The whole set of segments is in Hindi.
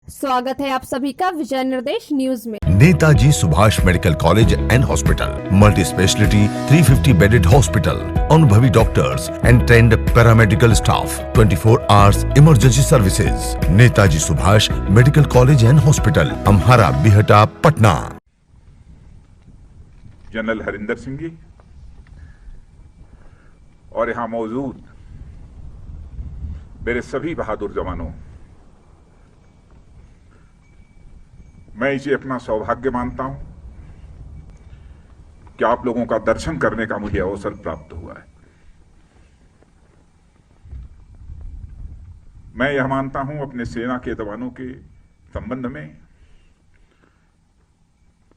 स्वागत है आप सभी का विजय निर्देश न्यूज में। Netaji Subhash medical college and hospital, multi speciality 350 bedded hospital, अनुभवी doctors and trained paramedical staff, 24 hours emergency services. Netaji Subhash medical college and hospital, Amhara Bihta, Patna. General Harinder Singh ji और यहां मौजूद मेरे सभी बहादुर जवानों, मैं इसे अपना सौभाग्य मानता हूं कि आप लोगों का दर्शन करने का मुझे अवसर प्राप्त हुआ है। मैं यह मानता हूं अपने सेना के जवानों के संबंध में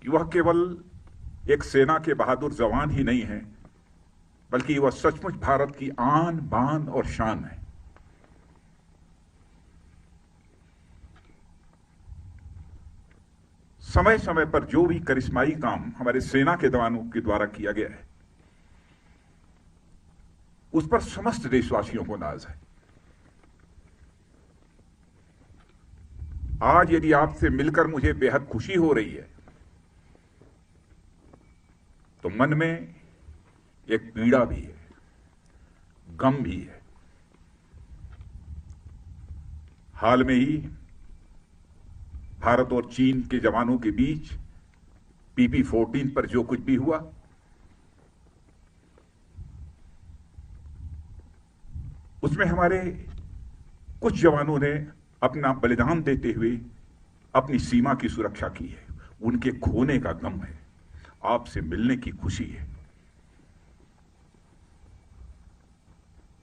कि वह केवल एक सेना के बहादुर जवान ही नहीं है, बल्कि वह सचमुच भारत की आन बान और शान है। समय समय पर जो भी करिश्माई काम हमारे सेना के जवानों के द्वारा किया गया है, उस पर समस्त देशवासियों को नाज है। आज यदि आपसे मिलकर मुझे बेहद खुशी हो रही है, तो मन में एक पीड़ा भी है, गम भी है। हाल में ही भारत और चीन के जवानों के बीच PP-14 पर जो कुछ भी हुआ, उसमें हमारे कुछ जवानों ने अपना बलिदान देते हुए अपनी सीमा की सुरक्षा की है। उनके खोने का गम है, आपसे मिलने की खुशी है।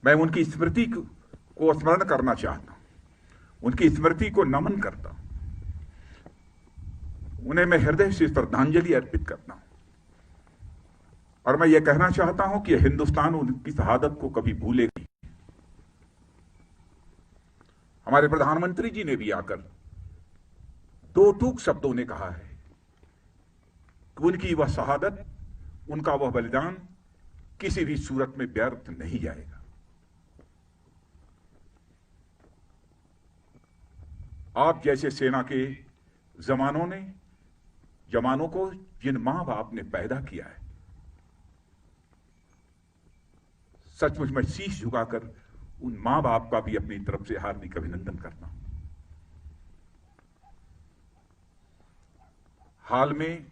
मैं उनकी स्मृति को स्मरण करना चाहता हूं, उनकी स्मृति को नमन करता हूं, उन्हें मैं हृदय से श्रद्धांजलि अर्पित करता हूं। और मैं यह कहना चाहता हूं कि हिंदुस्तान उनकी शहादत को कभी भूलेगी। हमारे प्रधानमंत्री जी ने भी आकर दो टूक शब्दों ने कहा है कि उनकी वह शहादत, उनका वह बलिदान किसी भी सूरत में व्यर्थ नहीं जाएगा। आप जैसे सेना के जवानों को जिन मां बाप ने पैदा किया है, सचमुच मैं शीश झुकाकर उन मां बाप का भी अपनी तरफ से हार्दिक अभिनंदन करता हूं। हाल में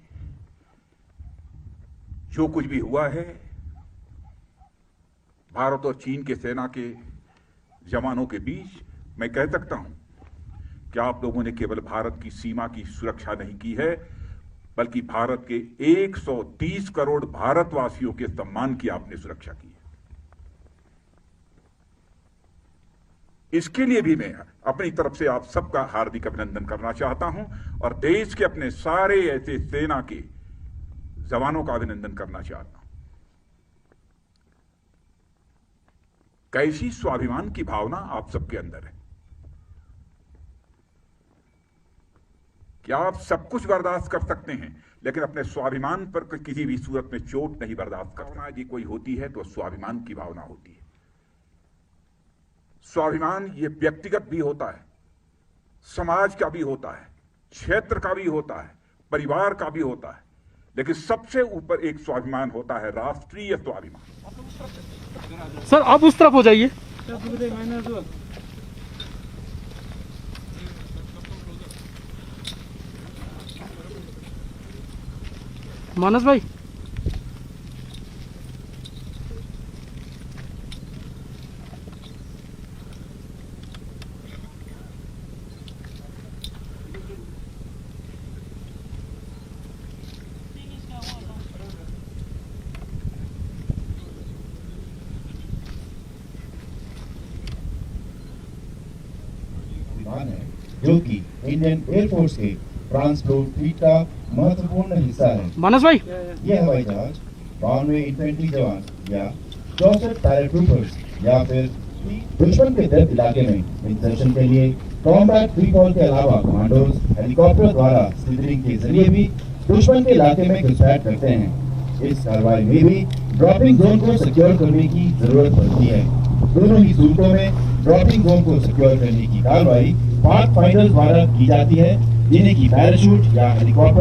जो कुछ भी हुआ है, भारत और चीन के सेना के जवानों के बीच, मैं कह सकता हूं कि आप लोगों ने केवल भारत की सीमा की सुरक्षा नहीं की है, बल्कि भारत के 130 करोड़ भारतवासियों के सम्मान की आपने सुरक्षा की है। इसके लिए भी मैं अपनी तरफ से आप सबका हार्दिक अभिनंदन करना चाहता हूं और देश के अपने सारे ऐसे सेना के जवानों का अभिनंदन करना चाहता हूं। कैसी स्वाभिमान की भावना आप सबके अंदर है कि आप सब कुछ बर्दाश्त कर सकते हैं, लेकिन अपने स्वाभिमान पर किसी भी सूरत में चोट नहीं बर्दाश्त करना। यदि कोई होती है तो स्वाभिमान की भावना होती है। स्वाभिमान ये व्यक्तिगत भी होता है, समाज का भी होता है, क्षेत्र का भी होता है, परिवार का भी होता है, लेकिन सबसे ऊपर एक स्वाभिमान होता है राष्ट्रीय स्वाभिमान। सर आप उस तरफ हो जाइए। मानस भाई, विमान है जो कि इंडियन एयरफोर्स के ट्रांसपोर्ट फ्लीट का महत्वपूर्ण हिस्सा है। मानस भाई, ये हवाई जहाज 92 इन्फेंट्री जवान या 64 पैराट्रूपर्स या फिर दुश्मन के दर्द इलाके में इंसर्शन के लिए कॉम्बैट फ्री फॉल के अलावा कमांडोज हेलीकॉप्टर द्वारा स्लिथरिंग के जरिए भी दुश्मन के इलाके में घुसपैठ करते हैं। इस कार्रवाई में भी ड्रॉपिंग जोन को सिक्योर करने की जरूरत पड़ती है। दोनों ही सूरतों में ड्रॉपिंग जोन को सिक्योर करने की कार्रवाई पाथ फाइंडर्स द्वारा की जाती है, जिन्हें की पैराशूट या हेलीकॉप्टर